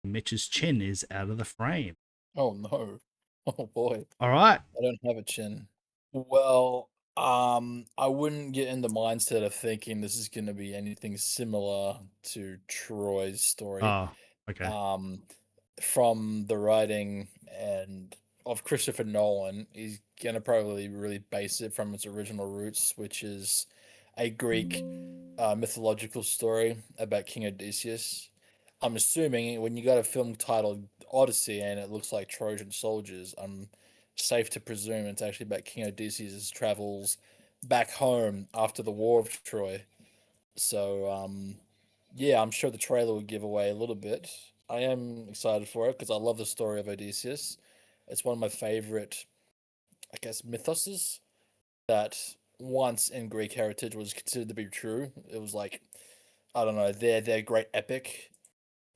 Mitch's chin is out of the frame. Oh no. Oh boy. All right. I don't have a chin. Well, I wouldn't get in the mindset of thinking this is gonna be anything similar to Troy's story. Oh, okay. Um, from the writing and of Christopher Nolan, he's gonna probably really base it from its original roots, which is a Greek mythological story about King Odysseus. I'm assuming when you got a film titled Odyssey and it looks like Trojan soldiers, I'm safe to presume it's actually about King Odysseus' travels back home after the War of Troy. So, yeah, I'm sure the trailer would give away a little bit. I am excited for it because I love the story of Odysseus. It's one of my favorite, I guess, mythoses that once in Greek heritage was considered to be true. It was like, I don't know, their great epic,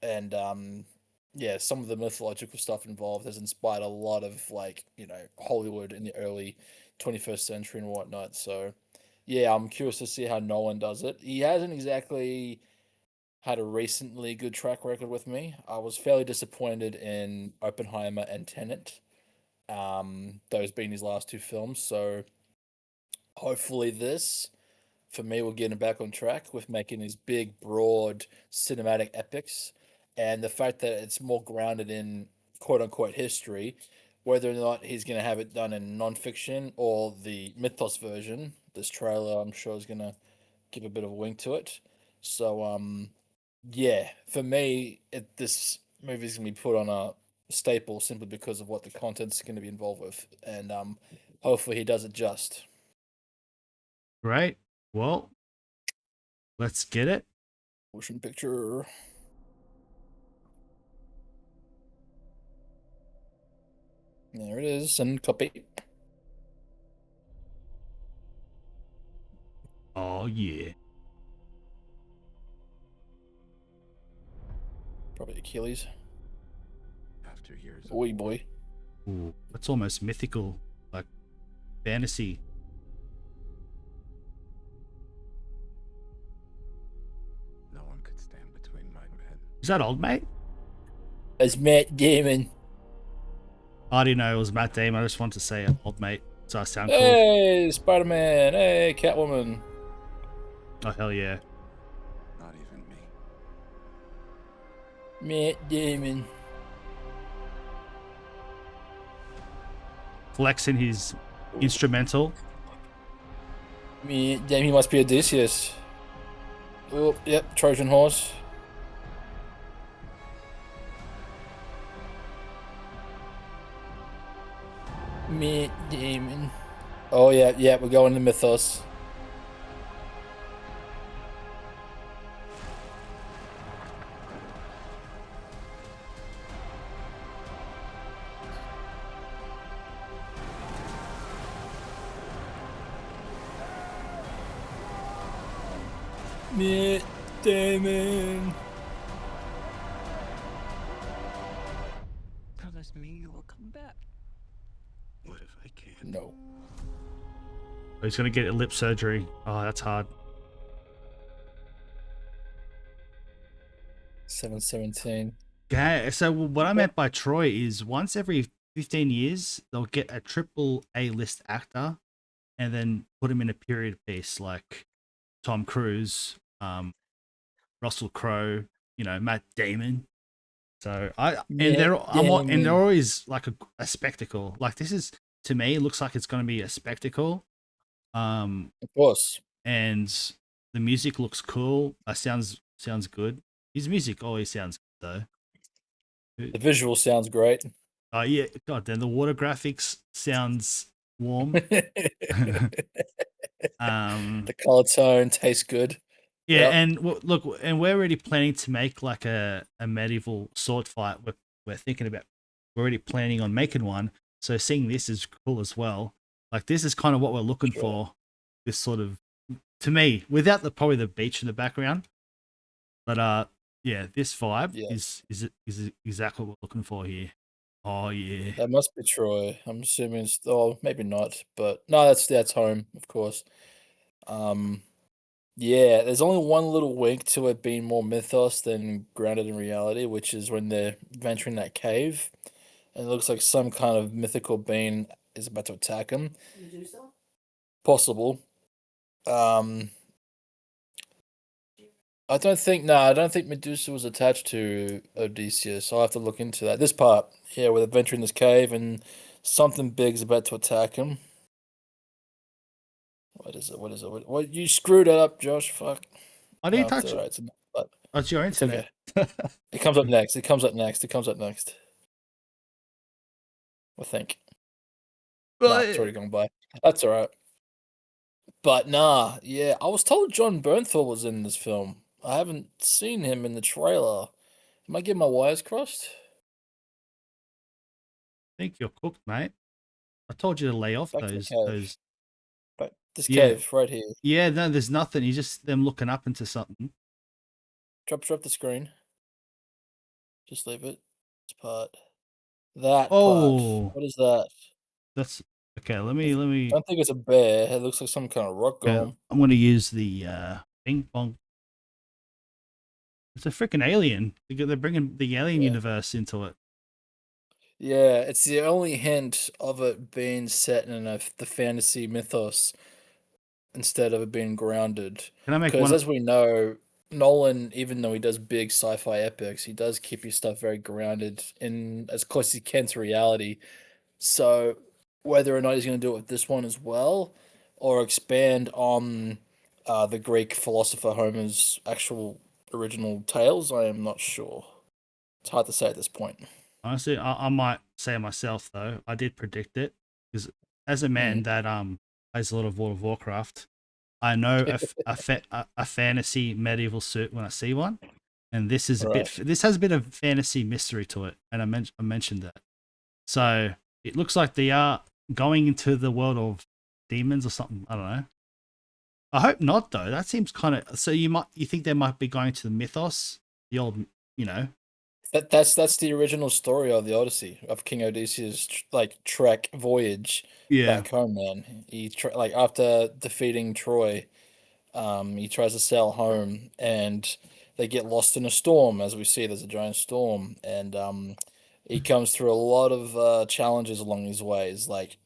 and yeah, some of the mythological stuff involved has inspired a lot of like Hollywood in the early 21st century and whatnot. So yeah, I'm curious to see how Nolan does it. He hasn't exactly had a recently good track record with me. I was fairly disappointed in Oppenheimer and Tenet. Those being his last two films. So hopefully this for me, we're getting back on track with making these big, broad cinematic epics, and the fact that it's more grounded in quote unquote history, whether or not he's going to have it done in nonfiction or the mythos version. This trailer, I'm sure, is going to give a bit of a wink to it. So, yeah, for me, this movie is going to be put on a staple simply because of what the content's going to be involved with, and hopefully he does it just. Great. Well, let's get it. Motion picture. There it is, and copy. Oh yeah. Probably Achilles. After years of Boy, war, boy. Ooh, that's almost mythical, like fantasy. no one could stand between my men. Is that old mate? As Matt Damon. I didn't know it was Matt Damon. I just wanted to say old mate, so I sound cool. Hey, Spider Man. Hey, Catwoman. Oh hell yeah! Not even me. Matt Damon. Flexing his instrumental. Matt Damon. He must be Odysseus. Oh, yep. Trojan horse. Matt Damon. Oh, yeah, yeah. We're going to mythos. Matt Damon. Promise me you will come back. What if I can't? No. Oh, he's gonna get lip surgery. Oh, that's hard. 717. Okay, so what I meant by Troy is once every 15 years they'll get a triple A list actor and then put him in a period piece like Tom Cruise, Russell Crowe, Matt Damon. So Matt and they're Damon. always like a spectacle. Like this is to me it looks like it's going to be a spectacle. Of course. And the music looks cool. Sounds good. His music always sounds good though. The visual sounds great. Oh yeah, god damn, the water graphics sounds warm. The color tone tastes good. Yeah, Yep. and look, and we're already planning to make like a medieval sword fight. We're thinking about. We're already planning on making one. So seeing this is cool as well. Like this is kind of what we're looking Sure. for. This sort of, to me, without probably the beach in the background. But yeah, this vibe Yeah. is exactly what we're looking for here. Oh yeah. That must be Troy. I'm assuming maybe not, but no, that's home, of course. Um, Yeah, there's only one little wink to it being more mythos than grounded in reality, which is when they're venturing that cave, and it looks like some kind of mythical being is about to attack them. Possible. Um, I don't think. No, I don't think Medusa was attached to Odysseus. I'll have to look into that. This part, yeah, where they're venturing this cave and something big's about to attack him. What is it? What is it? What you screwed it up, Josh? Fuck. I No, didn't it's touch it. alright. But That's your it's internet. okay. It comes up next. It comes up next. It comes up next. I think. Nah, it's already gone by. That's alright. But nah, yeah, I was told John Bernthal was in this film. I haven't seen him in the trailer. Am I getting my wires crossed? Think you're cooked, mate. I told you to lay off Back to the cave. those. But this Yeah, cave right here. yeah. No, there's nothing. He's just them looking up into something. Drop the screen. Just leave it. This part. That part. Oh, What is that? that's okay. Let I me let me. don't think it's a bear. It looks like some kind of rock Okay, golem. I'm gonna use the ping pong. It's a freaking alien. They're bringing the alien Yeah. universe into it. Yeah, it's the only hint of it being set in the fantasy mythos instead of it being grounded. Can I make Because one? as we know, Nolan, even though he does big sci-fi epics, he does keep his stuff very grounded in as close as he can to reality. So whether or not he's going to do it with this one as well, or expand on the Greek philosopher Homer's actual original tales, I am not sure. It's hard to say at this point. Honestly, I might say myself though. I did predict it because as a man Mm. that plays a lot of World of Warcraft, I know a fantasy medieval suit when I see one, and this is a bit. Right. This has a bit of fantasy mystery to it, and I mentioned that. So it looks like they are going into the world of demons or something. I don't know. I hope not though. That seems kind of. So you think they might be going to the mythos, the old, you know? That's the original story of the Odyssey of King Odysseus like trek voyage Yeah. back home. Man, like after defeating Troy, he tries to sail home, and they get lost in a storm. As we see, there's a giant storm, and he comes through a lot of challenges along his ways, like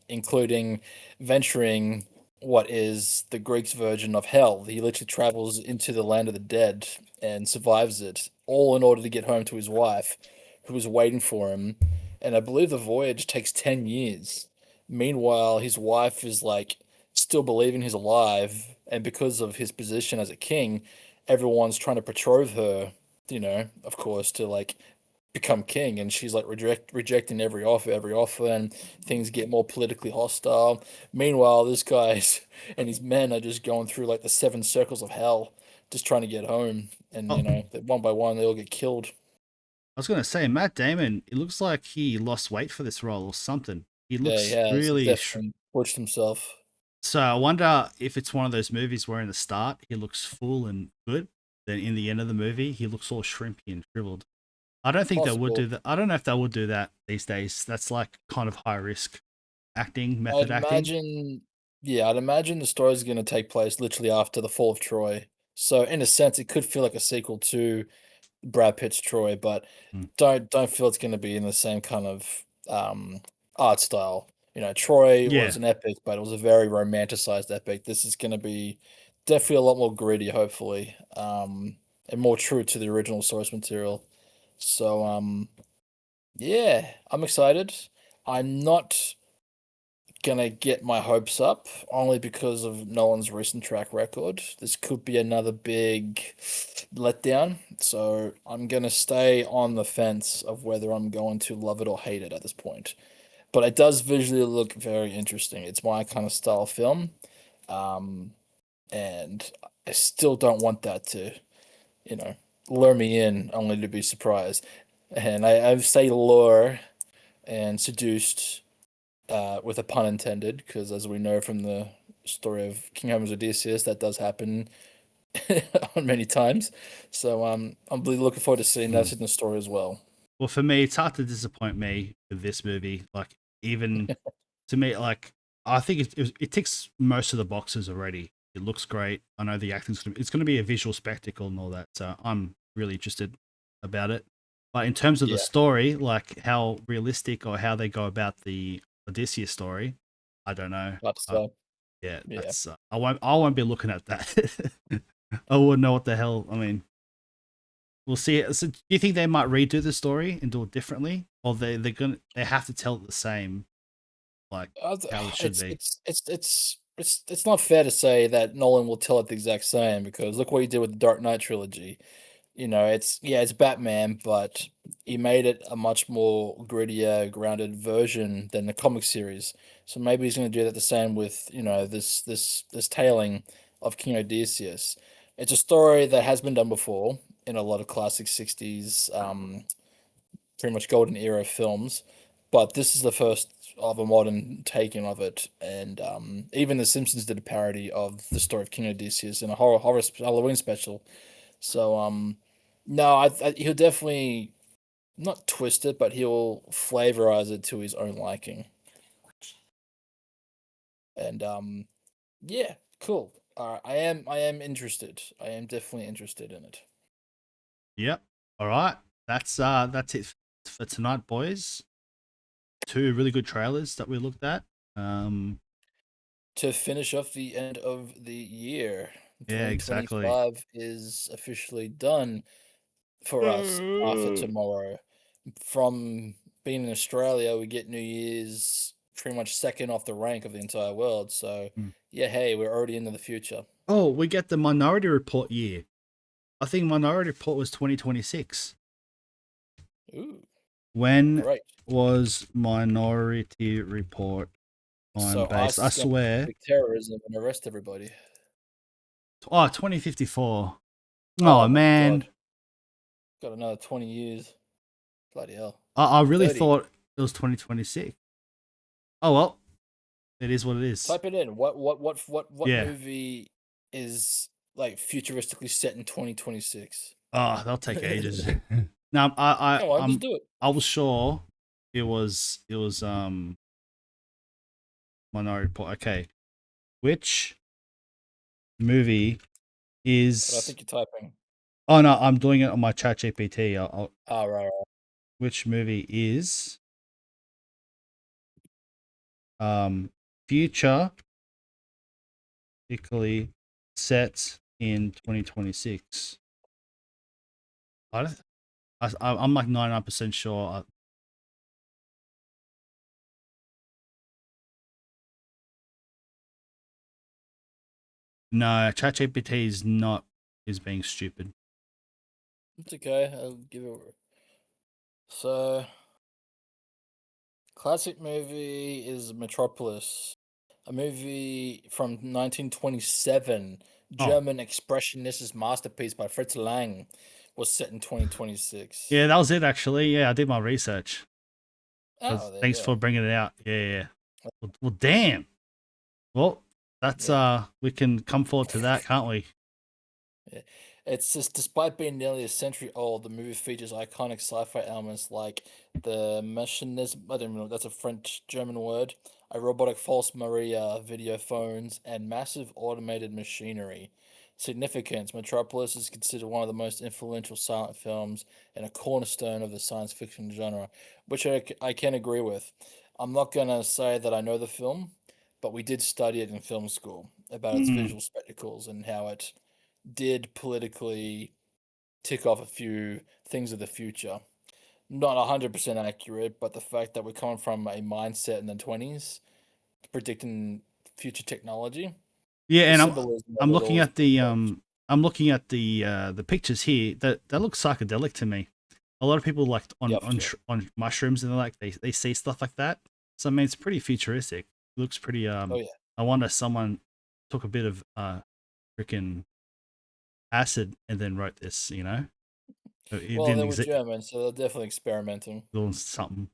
including venturing what is the Greeks' version of hell. He literally travels into the land of the dead and survives it, all in order to get home to his wife, who is waiting for him. And I believe the voyage takes 10 years. Meanwhile, his wife is like still believing he's alive, and because of his position as a king, everyone's trying to betroth her, of course, to like become king, and she's like rejecting every offer, and things get more politically hostile. Meanwhile, this guy's and his men are just going through like the seven circles of hell, just trying to get home, and Oh, one by one they all get killed. I was gonna say Matt Damon. It looks like he lost weight for this role or something. He Yeah, he looks has. He really. definitely pushed himself. So I wonder if it's one of those movies where in the start he looks full and good, then in the end of the movie he looks all shrimpy and shriveled. I don't think they would Possible. do that. I don't know if they would do that these days. That's like kind of high risk acting, I'd method acting. imagine, yeah, I'd imagine the story is going to take place literally after the fall of Troy. So in a sense, it could feel like a sequel to Brad Pitt's Troy, but Hmm. don't feel it's going to be in the same kind of art style. Troy Yeah, was an epic, but it was a very romanticized epic. This is going to be definitely a lot more gritty, hopefully, and more true to the original source material. So yeah, I'm excited. I'm not gonna get my hopes up only because of Nolan's recent track record. This could be another big letdown, so I'm gonna stay on the fence of whether I'm going to love it or hate it at this point. But it does visually look very interesting. It's my kind of style film, um, and I still don't want that to, you know, lure me in only to be surprised. And I say lure and seduced with a pun intended, because as we know from the story of King Homer's Odysseus, that does happen on many times. So I'm really looking forward to seeing hmm. that in the story as well. Well, for me, it's hard to disappoint me with this movie. Like even to me, like I think it ticks most of the boxes already. It looks great. I know the acting's it's going to be a visual spectacle and all that. So I'm really interested about it. But in terms of the Yeah. story, like how realistic or how they go about the Odyssey story, I don't know. So Yeah, yeah. that's I won't be looking at that. I wouldn't know what the hell. I mean, we'll see. So, do you think they might redo the story and do it differently, or they have to tell it the same, like how it should be? It's not fair to say that Nolan will tell it the exact same because look what he did with the Dark Knight trilogy. You know, it's Batman, but he made it a much more grittier, grounded version than the comic series. So maybe he's going to do that the same with this tailing of King Odysseus. It's a story that has been done before in a lot of classic '60s, pretty much golden era films, but this is the first of a modern taking of it. And even The Simpsons did a parody of the story of King Odysseus in a horror Halloween special. So no, he'll definitely not twist it, but he'll flavorize it to his own liking. And yeah, cool. I am interested. I am definitely interested in it. Yep. All right. That's it for tonight, boys. Two really good trailers that we looked at. To finish off the end of the year, Yeah, exactly. 2025 is officially done for us after tomorrow. From being in Australia, we get New Year's pretty much second off the rank of the entire world. So, Mm. yeah, hey, we're already into the future. Oh, we get the Minority Report year. I think Minority Report was 2026. Ooh, When great. was Minority Report time So, based? ICE I is going to swear. pick terrorism and arrest everybody. Oh, 2054. Oh Oh my man, God. Got another 20 years. Bloody hell. I really 30. thought it was 2026. Oh well, it is what it is. Type it in. What Yeah. movie is like futuristically set in 2026? Oh, they'll take ages. Come No, on, just do it. I was sure it was Minority Report. Okay, which movie But I is? think you're typing. Oh no, I'm doing it on my Chat GPT. Ah, right. Which movie is future particularly set in 2026? I don't, I'm like 99% sure. No, ChatGPT is being stupid. It's okay. I'll give it. So, classic movie is Metropolis, a movie from 1927. Oh, German expressionist masterpiece by Fritz Lang was set in 2026. yeah, that was it actually. Yeah, I did my research. Oh, there you Thanks go. for bringing it out. Yeah, yeah. Well, damn. Well, that's Yeah. we can come forward to that, can't we? Yeah. It's just, despite being nearly a century old, the movie features iconic sci-fi elements like the mechanism. I don't know. That's a French German word. A robotic false Maria, video phones, and massive automated machinery. Significance: Metropolis is considered one of the most influential silent films and a cornerstone of the science fiction genre, which I can agree with. I'm not gonna say that I know the film, but we did study it in film school about its Mm. visual spectacles and how it did politically tick off a few things of the future. Not 100% accurate, but the fact that we're coming from a mindset in the 20s, predicting future technology, Yeah, the and symbolism of I'm it looking all is at pretty the close. the pictures here. That look psychedelic to me. A lot of people like Yeah, on for sure. on mushrooms and they see stuff like that. So I mean, it's pretty futuristic. It looks pretty. Oh, yeah. I wonder someone took a bit of freaking acid and then wrote this. You know, it Well, didn't they were exist. German, so they're definitely experimenting. Doing something.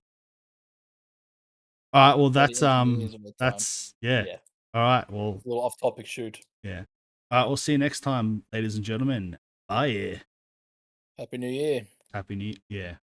All right. Well, Bloody engineers of the time. yeah. Yeah, All right. Well, a little off topic shoot. yeah. All right. We'll see you next time, ladies and gentlemen. Oh yeah. Happy New Year. Happy New Yeah.